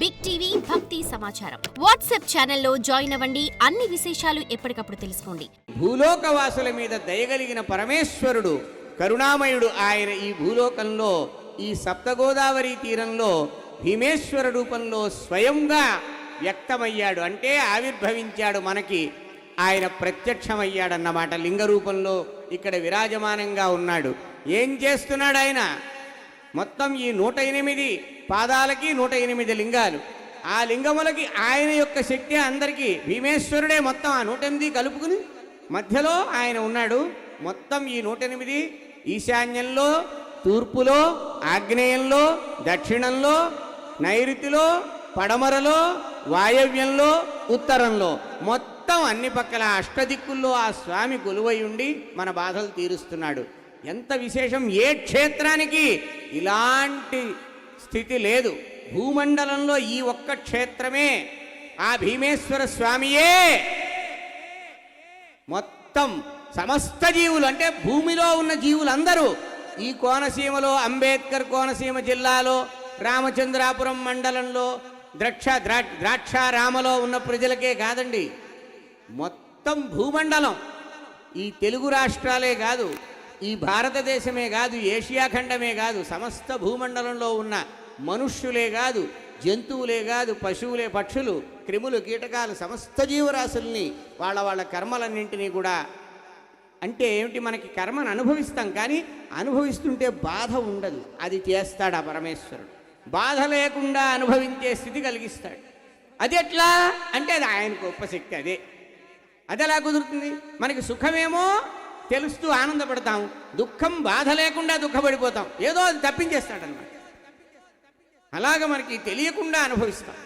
Big TV భక్తి సమాచారం WhatsApp ఛానల్లో జాయిన్ అవ్వండి. అన్ని విశేషాలు ఎప్పటికప్పుడు తెలుసుకోండి. భూలోకవాసుల మీద దయగలిగిన పరమేశ్వరుడు కరుణామయుడు ఆయన ఈ భూలోకంలో ఈ సప్తగోదావరి తీరంలో భీమేశ్వర రూపంలో స్వయంగా వ్యక్తమయ్యాడు. అంటే ఆవిర్భవించాడు. మనకి ఆయన ప్రత్యక్షమయ్యాడన్నమాట. లింగ రూపంలో ఇక్కడ విరాజమానంగా ఉన్నాడు. ఏం చేస్తున్నాడు ఆయన? మొత్తం ఈ 108 పాదాలకి 108 లింగాలు. ఆ లింగములకి ఆయన యొక్క శక్తి అందరికీ భీమేశ్వరుడే మొత్తం ఆ 108 కలుపుకుని మధ్యలో ఆయన ఉన్నాడు. మొత్తం ఈ 108 ఈశాన్యంలో, తూర్పులో, ఆగ్నేయంలో, దక్షిణంలో, నైరుతిలో, పడమరలో, వాయవ్యంలో, ఉత్తరంలో మొత్తం అన్ని పక్కల అష్టదిక్కుల్లో ఆ స్వామి కొలువై ఉండి మన బాధలు తీరుస్తున్నాడు. ఎంత విశేషం! ఏ క్షేత్రానికి ఇలాంటి స్థితి లేదు. భూమండలంలో ఈ ఒక్క క్షేత్రమే ఆ భీమేశ్వర స్వామియే మొత్తం సమస్త జీవులు, అంటే భూమిలో ఉన్న జీవులందరూ ఈ కోనసీమలో, అంబేద్కర్ కోనసీమ జిల్లాలో, రామచంద్రాపురం మండలంలో, ద్రాక్షారామలో ఉన్న ప్రజలకే కాదండి, మొత్తం భూమండలం, ఈ తెలుగు రాష్ట్రాలే కాదు, ఈ భారతదేశమే కాదు, ఏషియా ఖండమే కాదు, సమస్త భూమండలంలో ఉన్న మనుష్యులే కాదు, జంతువులే కాదు, పశువులే, పక్షులు, క్రిములు, కీటకాలు, సమస్త జీవరాశుల్ని వాళ్ళ కర్మలన్నింటినీ కూడా, అంటే ఏమిటి, మనకి కర్మను అనుభవిస్తాం కానీ అనుభవిస్తుంటే బాధ ఉండదు. అది చేస్తాడు ఆ పరమేశ్వరుడు. బాధ లేకుండా అనుభవించే స్థితి కలిగిస్తాడు. అది ఎట్లా అంటే అది ఆయన గొప్ప శక్తి. అది ఎలా కుదురుతుంది? మనకి సుఖమేమో తెలుస్తూ ఆనందపడతాం, దుఃఖం బాధ లేకుండా దుఃఖపడిపోతాం. ఏదో అది తప్పించేస్తాడన్నమాట. అలాగ మనకి తెలియకుండా అనుభవిస్తాం.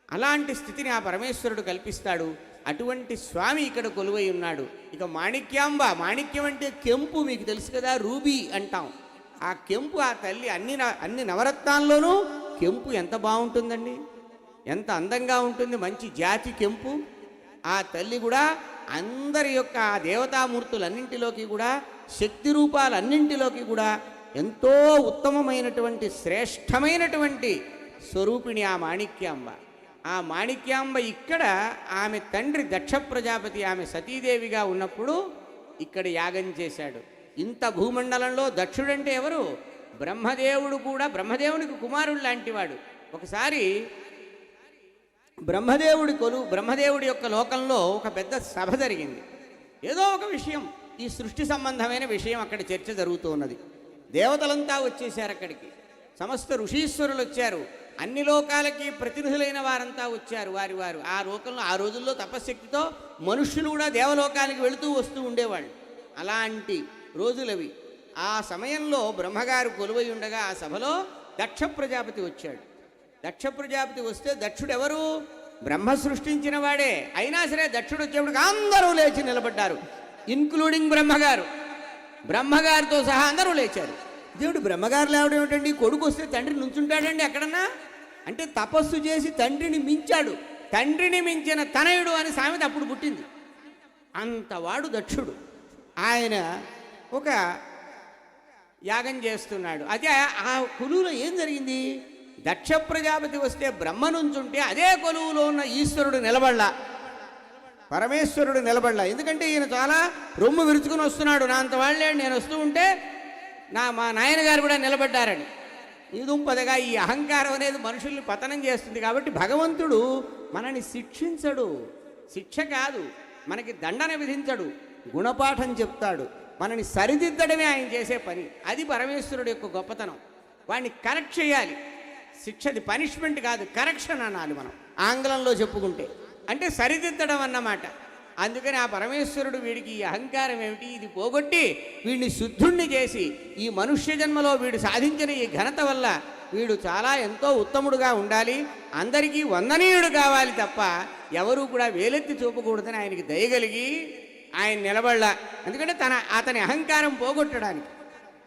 అలాంటి స్థితిని ఆ పరమేశ్వరుడు కల్పిస్తాడు. అటువంటి స్వామి ఇక్కడ కొలువై ఉన్నాడు. ఇక మాణిక్యాంబ, మాణిక్యం అంటే కెంపు, మీకు తెలుసు కదా, రూబీ అంటాం. ఆ కెంపు, ఆ తల్లి అన్ని నవరత్నాల్లోనూ కెంపు ఎంత బాగుంటుందండి, ఎంత అందంగా ఉంటుంది. మంచి జాతి కెంపు. ఆ తల్లి కూడా అందరి యొక్క ఆ దేవతామూర్తులన్నింటిలోకి కూడా, శక్తి రూపాలన్నింటిలోకి కూడా ఎంతో ఉత్తమమైనటువంటి శ్రేష్టమైనటువంటి స్వరూపిణి ఆ మాణిక్యాంబ. ఆ మాణిక్యాంబ ఇక్కడ ఆమె తండ్రి దక్ష ప్రజాపతి ఆమె సతీదేవిగా ఉన్నప్పుడు ఇక్కడ యాగం చేశాడు. ఇంత భూమండలంలో దక్షుడంటే ఎవరు? బ్రహ్మదేవుడు కూడా, బ్రహ్మదేవునికి కుమారుడు లాంటివాడు. ఒకసారి బ్రహ్మదేవుడి యొక్క లోకంలో ఒక పెద్ద సభ జరిగింది. ఏదో ఒక విషయం, ఈ సృష్టి సంబంధమైన విషయం అక్కడ చర్చ జరుగుతూ ఉన్నది. దేవతలంతా వచ్చేసారు అక్కడికి, సమస్త ఋషీశ్వరులు వచ్చారు, అన్ని లోకాలకి ప్రతినిధులైన వారంతా వచ్చారు. వారు ఆ లోకంలో, ఆ రోజుల్లో తపశ్శక్తితో మనుష్యులు కూడా దేవలోకానికి వెళుతూ వస్తూ ఉండేవాళ్ళు. అలాంటి రోజులవి. ఆ సమయంలో బ్రహ్మగారు కొలువై ఉండగా ఆ సభలో దక్ష ప్రజాపతి వచ్చాడు. దక్ష ప్రజాపతి వస్తే, దక్షుడు ఎవరు? బ్రహ్మ సృష్టించిన వాడే. అయినా సరే దక్షుడు వచ్చేప్పటికి అందరూ లేచి నిలబడ్డారు, ఇన్క్లూడింగ్ బ్రహ్మగారు. బ్రహ్మగారితో సహా అందరూ లేచారు. దేవుడు బ్రహ్మగారు లేవడం ఏమిటండి? కొడుకు వస్తే తండ్రి నుంచుంటాడండి ఎక్కడన్నా? అంటే తపస్సు చేసి తండ్రిని మించాడు. తండ్రిని మించిన తనయుడు అని సామెత అప్పుడు పుట్టింది. అంతవాడు దక్షుడు. ఆయన ఒక యాగం చేస్తున్నాడు. అదే ఆ కొలువులో ఏం జరిగింది? దక్ష ప్రజాపతి వస్తే బ్రహ్మ నుంచుంటే అదే కొలువులో ఉన్న ఈశ్వరుడు నిలబడలా, పరమేశ్వరుడు నిలబడలా. ఎందుకంటే ఈయన చాలా రొమ్ము విరుచుకుని వస్తున్నాడు. నా అంత వాళ్ళే, నేను వస్తూ ఉంటే మా నాయనగారు కూడా నిలబడ్డారని. ఇదుంపదగా ఈ అహంకారం అనేది మనుషుల్ని పతనం చేస్తుంది. కాబట్టి భగవంతుడు మనని శిక్షించడు, శిక్ష కాదు, మనకి దండన విధించడు, గుణపాఠం చెప్తాడు. మనని సరిదిద్దడమే ఆయన చేసే పని. అది పరమేశ్వరుడు యొక్క గొప్పతనం. వాడిని కరెక్ట్ చేయాలి. శిక్షది పనిష్మెంట్ కాదు, కరెక్షన్ అనాలి మనం ఆంగ్లంలో చెప్పుకుంటే. అంటే సరిదిద్దడం అన్నమాట. అందుకని ఆ పరమేశ్వరుడు వీడికి ఈ అహంకారం ఏమిటి, ఇది పోగొట్టి వీడిని శుద్ధుణ్ణి చేసి, ఈ మనుష్య జన్మలో వీడు సాధించిన ఈ ఘనత వల్ల వీడు చాలా ఎంతో ఉత్తముడుగా ఉండాలి, అందరికీ వందనీయుడు కావాలి తప్ప ఎవరూ కూడా వేలెత్తి చూపకూడదని ఆయనకి దయగలిగి ఆయన నిలబడలా. ఎందుకంటే అతని అహంకారం పోగొట్టడానికి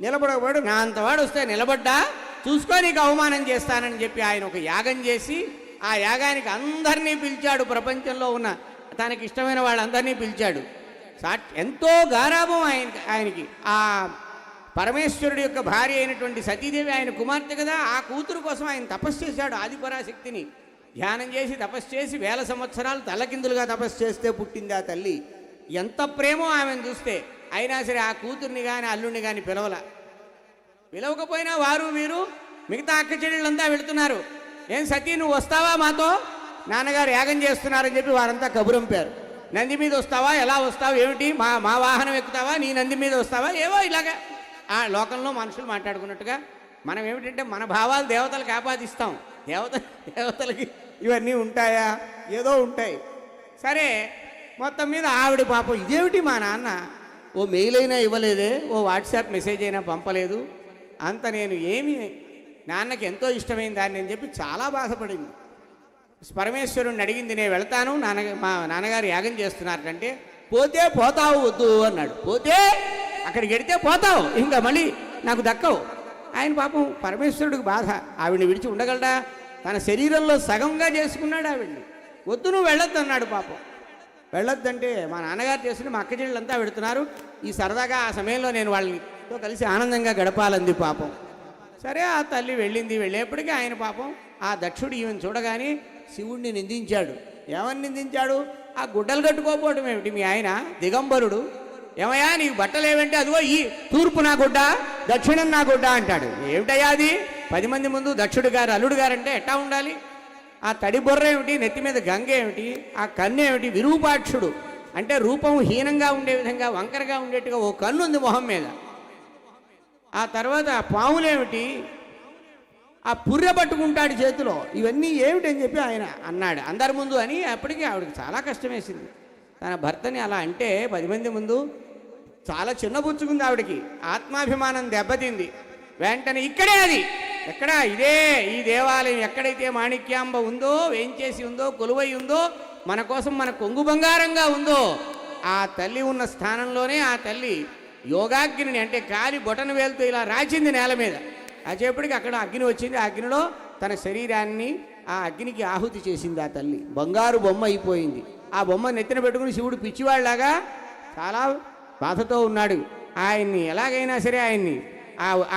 నిలబడవాడు. నా అంతవాడు వస్తే నిలబడ్డా చూసుకో, నీకు అవమానం చేస్తానని చెప్పి ఆయన ఒక యాగం చేసి, ఆ యాగానికి అందరినీ పిలిచాడు. ప్రపంచంలో ఉన్న తనకి ఇష్టమైన వాళ్ళందరినీ పిలిచాడు. ఎంతో గారాభం ఆయనకి ఆ పరమేశ్వరుడి యొక్క భార్య అయినటువంటి సతీదేవి ఆయన కుమార్తె కదా, ఆ కూతురు కోసం ఆయన తపస్సు చేశాడు. ఆదిపరాశక్తిని ధ్యానం చేసి తపస్సు చేసి 1000 సంవత్సరాలు తలకిందులుగా తపస్సు చేస్తే పుట్టింది ఆ తల్లి. ఎంత ప్రేమో ఆమెను చూస్తే. అయినా సరే ఆ కూతుర్ని కానీ అల్లుడిని కానీ పిలవకపోయినా వారు వీరు మిగతా అక్క చెల్లెళ్ళంతా వెళుతున్నారు. ఏం సతీ నువ్వు వస్తావా మాతో, నాన్నగారు యాగం చేస్తున్నారని చెప్పి వారంతా కబురంపారు. నంది మీద వస్తావా, ఎలా వస్తావు, ఏమిటి మా వాహనం ఎక్కుతావా, నీ నంది మీద వస్తావా, ఏవో ఇలాగా ఆ లోకంలో మనుషులు మాట్లాడుకున్నట్టుగా. మనం ఏమిటంటే మన భావాలు దేవతలకు ఆపాదిస్తాం. దేవతలకి ఇవన్నీ ఉంటాయా, ఏదో ఉంటాయి. సరే మొత్తం మీద ఆవిడ పాపం ఇదేమిటి మా నాన్న ఓ మెయిల్ అయినా ఇవ్వలేదే, ఓ వాట్సాప్ మెసేజ్ అయినా పంపలేదు, అంత నేను ఏమి నాన్నకి ఎంతో ఇష్టమైన దాన్ని అని చెప్పి చాలా బాధపడింది. పరమేశ్వరుణ్ణి అడిగింది, నేను వెళ్తాను మా నాన్నగారు యాగం చేస్తున్నారంటే, పోతే పోతావు వద్దు అన్నాడు. పోతే అక్కడికి వెడితే పోతావు, ఇంకా మళ్ళీ నాకు దక్కవు. ఆయన పాపం పరమేశ్వరుడికి బాధ, ఆవిడ్ని విడిచి ఉండగలడా, తన శరీరంలో సగంగా చేసుకున్నాడు ఆవిడ్ని. వద్దు నువ్వు వెళ్ళొద్దు అన్నాడు. పాపం వెళ్ళొద్దంటే మా నాన్నగారు చేస్తుంటే మా అక్క చెల్లెళ్ళంతా వెళుతున్నారు, ఈ సరదాగా ఆ సమయంలో నేను వాళ్ళతో కలిసి ఆనందంగా గడపాలంది పాపం. సరే ఆ తల్లి వెళ్ళింది. వెళ్ళేప్పటికీ ఆయన పాపం ఆ దక్షుడు ఈమెను చూడగానే శివుణ్ణి నిందించాడు. ఏమని నిందించాడు, ఆ గుడ్డలు కట్టుకోకపోవడం ఏమిటి, మీ ఆయన దిగంబరుడు, ఏమయ్యా నీకు బట్టలు ఏమంటే అదిగో ఈ తూర్పు నా గుడ్డ దక్షిణం నా గుడ్డ అంటాడు. ఏమిటయ్యా అది, 10 మంది ముందు దక్షుడు గారు అల్లుడు గారు అంటే ఎట్టా ఉండాలి, ఆ తడి బొర్ర ఏమిటి, నెత్తి మీద గంగ ఏమిటి, ఆ కన్ను ఏమిటి, విరూపాక్షుడు అంటే రూపం హీనంగా ఉండే విధంగా వంకరగా ఉండేట్టుగా ఓ కన్ను ఉంది మొహం మీద. ఆ తర్వాత పాములేమిటి, ఆ పుర్రె పట్టుకుంటాడు చేతిలో, ఇవన్నీ ఏమిటని చెప్పి ఆయన అన్నాడు అందరి ముందు అని. అప్పటికి ఆవిడకి చాలా కష్టం వేసింది. తన భర్తని అలా అంటే 10 మంది ముందు చాలా చిన్నపుచ్చుకుంది ఆవిడకి, ఆత్మాభిమానం దెబ్బతింది. వెంటనే ఇక్కడే అది ఎక్కడ ఇదే ఈ దేవాలయం ఎక్కడైతే మాణిక్యాంబ ఉందో, వేంచేసి ఉందో, కొలువై ఉందో, మన కోసం మన కొంగు బంగారంగా ఉందో, ఆ తల్లి ఉన్న స్థానంలోనే ఆ తల్లి యోగాగ్నిని అంటే కాలి బొటన వేలుతో ఇలా రాచింది నేల మీద. అచేపటికి అక్కడ అగ్ని వచ్చింది. ఆ అగ్నిలో తన శరీరాన్ని ఆ అగ్నికి ఆహుతి చేసింది ఆ తల్లి. బంగారు బొమ్మ అయిపోయింది. ఆ బొమ్మ నెత్తిన పెట్టుకుని శివుడు పిచ్చివాళ్ళలాగా చాలా బాధతో ఉన్నాడు. ఆయన్ని ఎలాగైనా సరే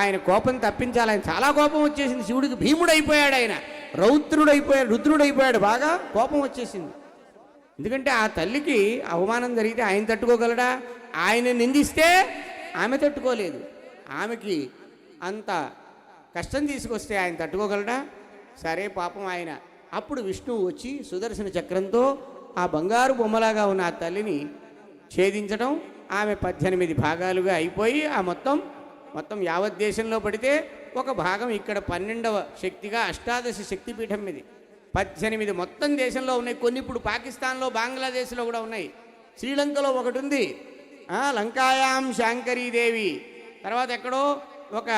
ఆయన కోపం తప్పించాలి. ఆయన చాలా కోపం వచ్చేసింది శివుడికి. భీముడు అయిపోయాడు ఆయన, రుద్రుడైపోయాడు. బాగా కోపం వచ్చేసింది. ఎందుకంటే ఆ తల్లికి అవమానం జరిగితే ఆయన తట్టుకోగలడా, ఆయన నిందిస్తే ఆమె తట్టుకోలేదు. ఆమెకి అంత కష్టం తీసుకొస్తే ఆయన తట్టుకోగలడా. సరే పాపం ఆయన అప్పుడు విష్ణువు వచ్చి సుదర్శన చక్రంతో ఆ బంగారు బొమ్మలాగా ఉన్న ఆ తల్లిని ఛేదించడం, ఆమె 18 భాగాలుగా అయిపోయి ఆ మొత్తం యావత్ దేశంలో పడితే ఒక భాగం ఇక్కడ 12వ శక్తిగా అష్టాదశ శక్తిపీఠం ఇది. 18 మొత్తం దేశంలో ఉన్నాయి. కొన్ని ఇప్పుడు పాకిస్తాన్లో, బంగ్లాదేశ్లో కూడా ఉన్నాయి. శ్రీలంకలో ఒకటి ఉంది, లంకాయాం శాంకరీదేవి. తర్వాత ఎక్కడో ఒక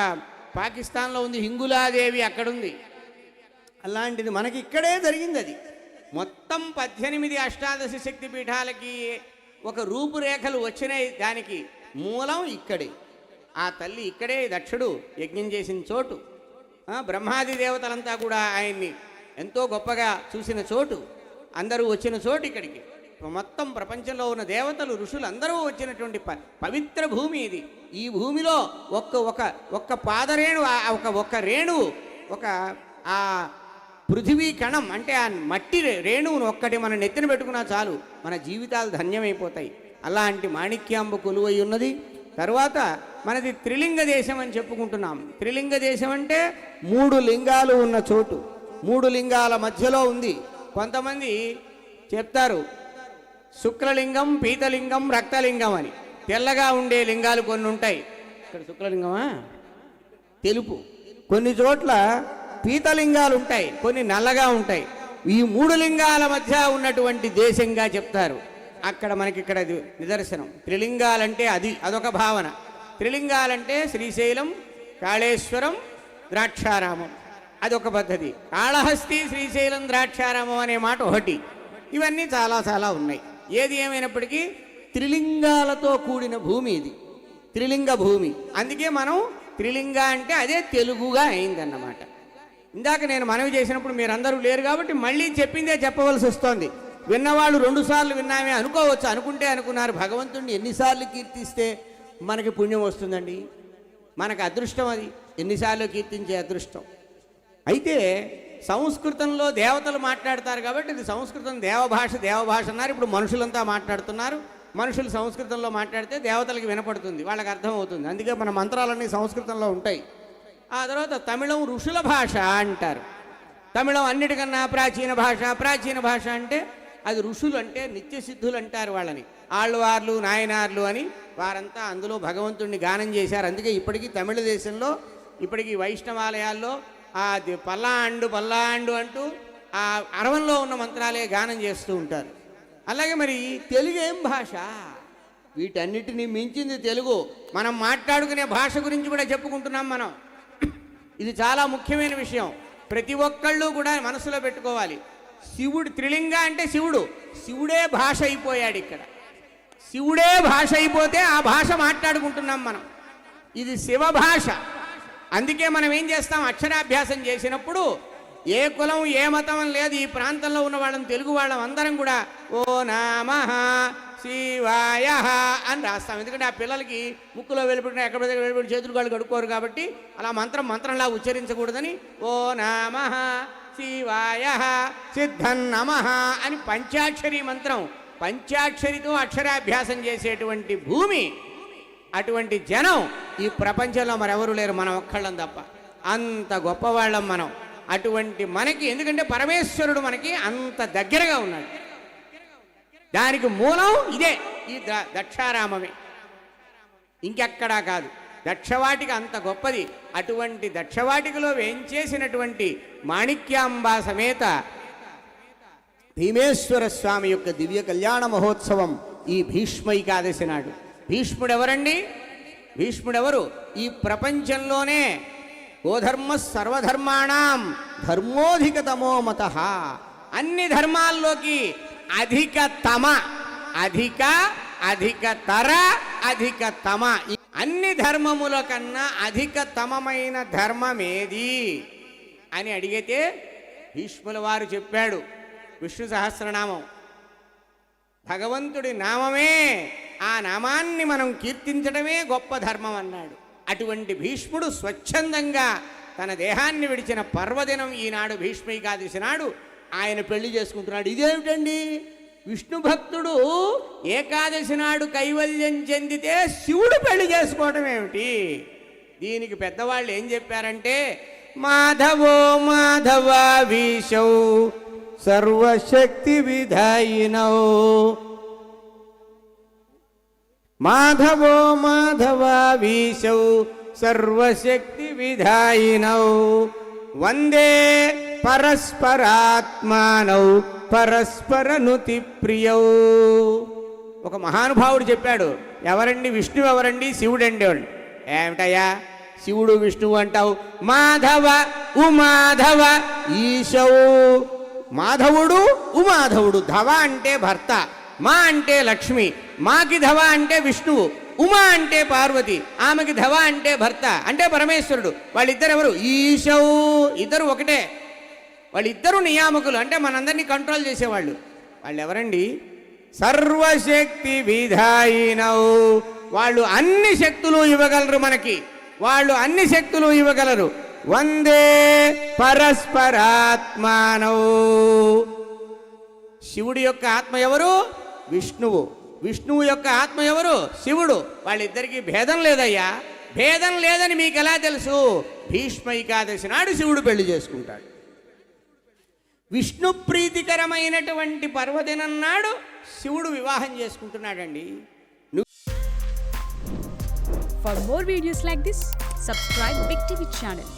పాకిస్తాన్లో ఉంది, హింగులాదేవి అక్కడుంది. అలాంటిది మనకి ఇక్కడే జరిగింది. అది మొత్తం 18 అష్టాదశ శక్తి పీఠాలకి ఒక రూపురేఖలు వచ్చినాయి. దానికి మూలం ఇక్కడే. ఆ తల్లి ఇక్కడే దక్షుడు యజ్ఞం చేసిన చోటు, బ్రహ్మాది దేవతలంతా కూడా ఆయన్ని ఎంతో గొప్పగా చూసిన చోటు, అందరూ వచ్చిన చోటు ఇక్కడికి. మొత్తం ప్రపంచంలో ఉన్న దేవతలు, ఋషులు అందరూ వచ్చినటువంటి పవిత్ర భూమి ఇది. ఈ భూమిలో ఒక్క పాదరేణు, ఒక్క రేణువు, ఆ పృథివీ కణం అంటే ఆ మట్టి రేణువును ఒక్కటి మన నెత్తిన పెట్టుకున్నా చాలు, మన జీవితాలు ధన్యమైపోతాయి. అలాంటి మాణిక్యాంబ కొలువై ఉన్నది. తర్వాత మనది త్రిలింగ దేశం అని చెప్పుకుంటున్నాం. త్రిలింగ దేశం అంటే 3 లింగాలు ఉన్న చోటు, 3 లింగాల మధ్యలో ఉంది. కొంతమంది చెప్తారు శుక్లలింగం, పీతలింగం, రక్తలింగం అని. తెల్లగా ఉండే లింగాలు కొన్ని ఉంటాయి. ఇక్కడ శుక్లలింగమా, తెలుపు. కొన్ని చోట్ల పీతలింగాలు ఉంటాయి, కొన్ని నల్లగా ఉంటాయి. ఈ 3 లింగాల మధ్య ఉన్నటువంటి దేశంగా చెప్తారు. అక్కడ మనకి ఇక్కడ నిదర్శనం. త్రిలింగాలంటే అదొక భావన. త్రిలింగాలంటే శ్రీశైలం, కాళేశ్వరం, ద్రాక్షారామం, అదొక పద్ధతి. కాళహస్తి, శ్రీశైలం, ద్రాక్షారామం అనే మాట ఒకటి. ఇవన్నీ చాలా చాలా ఉన్నాయి. ఏది ఏమైనప్పటికీ త్రిలింగాలతో కూడిన భూమి ఇది, త్రిలింగ భూమి. అందుకే మనం త్రిలింగ అంటే అదే తెలుగుగా అయిందన్నమాట. ఇందాక నేను మనవి చేసినప్పుడు మీరందరూ లేరు కాబట్టి మళ్ళీ చెప్పిందే చెప్పవలసి వస్తోంది. విన్నవాళ్ళు 2 సార్లు విన్నామే అనుకోవచ్చు, అనుకుంటే అనుకున్నారు. భగవంతుడిని ఎన్నిసార్లు కీర్తిస్తే మనకి పుణ్యం వస్తుందండి? మనకు అదృష్టం అది, ఎన్నిసార్లు కీర్తించే అదృష్టం. అయితే సంస్కృతంలో దేవతలు మాట్లాడతారు కాబట్టి ఇది సంస్కృతం దేవభాష అన్నారు. ఇప్పుడు మనుషులంతా మాట్లాడుతున్నారు. మనుషులు సంస్కృతంలో మాట్లాడితే దేవతలకు వినపడుతుంది, వాళ్ళకి అర్థమవుతుంది. అందుకే మన మంత్రాలన్నీ సంస్కృతంలో ఉంటాయి. ఆ తర్వాత తమిళం ఋషుల భాష అంటారు. తమిళం అన్నిటికన్నా ప్రాచీన భాష అంటే అది ఋషులు, అంటే నిత్యసిద్ధులు అంటారు వాళ్ళని. ఆళ్వార్లు నాయనార్లు అని వారంతా అందులో భగవంతుడిని గానం చేశారు. అందుకే ఇప్పటికీ తమిళ దేశంలో ఇప్పటికీ వైష్ణవాలయాల్లో ఆ పల్లాండు అంటూ ఆ అరవంలో ఉన్న మంత్రాలే గానం చేస్తూ ఉంటారు. అలాగే మరి తెలుగు ఏం భాష? వీటన్నిటినీ మించింది తెలుగు. మనం మాట్లాడుకునే భాష గురించి కూడా చెప్పుకుంటున్నాం మనం. ఇది చాలా ముఖ్యమైన విషయం, ప్రతి ఒక్కళ్ళు కూడా మనసులో పెట్టుకోవాలి. శివుడు త్రిలింగ అంటే శివుడే భాష అయిపోయాడు. ఇక్కడ శివుడే భాష అయిపోతే ఆ భాష మాట్లాడుకుంటున్నాం మనం. ఇది శివ భాష. అందుకే మనం ఏం చేస్తాం, అక్షరాభ్యాసం చేసినప్పుడు ఏ కులం ఏ మతం లేదు, ఈ ప్రాంతంలో ఉన్న వాళ్ళం తెలుగు వాళ్ళం అందరం కూడా ఓ నమః శివాయ అని రాస్తాం. ఎందుకంటే ఆ పిల్లలకి ముక్కులో వెళ్ళిపెట్టిన ఎక్కడ వెళ్ళిపెట్టి చేతులు కాళ్ళు కడుక్కోరు కాబట్టి అలా మంత్రంలా ఉచ్చరించకూడదని ఓ నమః శివాయ సిద్ధన్నమః అని పంచాక్షరి మంత్రం, పంచాక్షరితో అక్షరాభ్యాసం చేసేటువంటి భూమి, అటువంటి జనం ఈ ప్రపంచంలో మరెవరూ లేరు, మనం ఒక్కళ్ళం తప్ప. అంత గొప్పవాళ్ళం మనం. అటువంటి మనకి, ఎందుకంటే పరమేశ్వరుడు మనకి అంత దగ్గరగా ఉన్నాడు. దానికి మూలం ఇదే, ఈ దక్షారామమే, ఇంకెక్కడా కాదు. దక్షవాటిక అంత గొప్పది. అటువంటి దక్షవాటికలో వేంచేసినటువంటి మాణిక్యాంబా సమేత భీమేశ్వర స్వామి యొక్క దివ్య కళ్యాణ మహోత్సవం ఈ భీష్మ ఏకాదశి నాడు. భీష్ముడెవరండి? భీష్ముడెవరు? ఈ ప్రపంచంలోనే గోధర్మ సర్వధర్మాణం ధర్మోధికతమో మతః, అన్ని ధర్మాల్లోకి అధికతమ, అధికతర అధికతమ, అన్ని ధర్మముల కన్నా అధికతమమైన ధర్మమేది అని అడిగితే భీష్ముల వారు చెప్పాడు, విష్ణు సహస్రనామం భగవంతుడి నామమే, ఆ నామాన్ని మనం కీర్తించడమే గొప్ప ధర్మం అన్నాడు. అటువంటి భీష్ముడు స్వచ్ఛందంగా తన దేహాన్ని విడిచిన పర్వదినం ఈనాడు, భీష్మ ఏకాదశి నాడు ఆయన పెళ్లి చేసుకుంటున్నాడు. ఇదేమిటండి, విష్ణు భక్తుడు ఏకాదశి నాడు కైవల్యం చెందితే శివుడు పెళ్లి చేసుకోవడం ఏమిటి? దీనికి పెద్దవాళ్ళు ఏం చెప్పారంటే, మాధవో మాధవ వీశౌ సర్వశక్తి విధాయినౌ, మాధవో మాధవ వీశౌ సర్వశక్తి విధాయినౌ, వందే పరస్పరాత్మానౌ పరస్పరనుతి ప్రియౌ. ఒక మహానుభావుడు చెప్పాడు, ఎవరండి విష్ణువు, ఎవరండి శివుడండి వాళ్ళు. ఏమిటయ్యా శివుడు విష్ణువు అంటావు? మాధవ ఉమాధవ ఈశౌ, మాధవుడు ఉమాధవుడు. ధవ అంటే భర్త, మా అంటే లక్ష్మి, మాకి ధవ అంటే విష్ణువు, ఉమా అంటే పార్వతి, ఆమెకి ధవ అంటే భర్త అంటే పరమేశ్వరుడు. వాళ్ళిద్దరు ఎవరు? ఈశౌ, ఇద్దరు ఒకటే. వాళ్ళిద్దరు నియామకులు, అంటే మనందరినీ కంట్రోల్ చేసేవాళ్ళు. వాళ్ళు ఎవరండి? సర్వశక్తి విధాయినౌ, వాళ్ళు అన్ని శక్తులు ఇవ్వగలరు మనకి, వాళ్ళు అన్ని శక్తులు ఇవ్వగలరు. వందే పరస్పరాత్మానౌ, శివుడి యొక్క ఆత్మ ఎవరు? విష్ణువు. విష్ణువు యొక్క ఆత్మ ఎవరు? శివుడు. వాళ్ళిద్దరికీ భేదం లేదయ్యా. భేదం లేదని మీకు ఎలా తెలుసు? భీష్మ ఏకాదశి నాడు శివుడు పెళ్లి చేసుకుంటాడు. విష్ణు ప్రీతికరమైనటువంటి పర్వదినం నాడు శివుడు వివాహం చేసుకుంటున్నాడండి. For more videos like this, subscribe Big TV channel.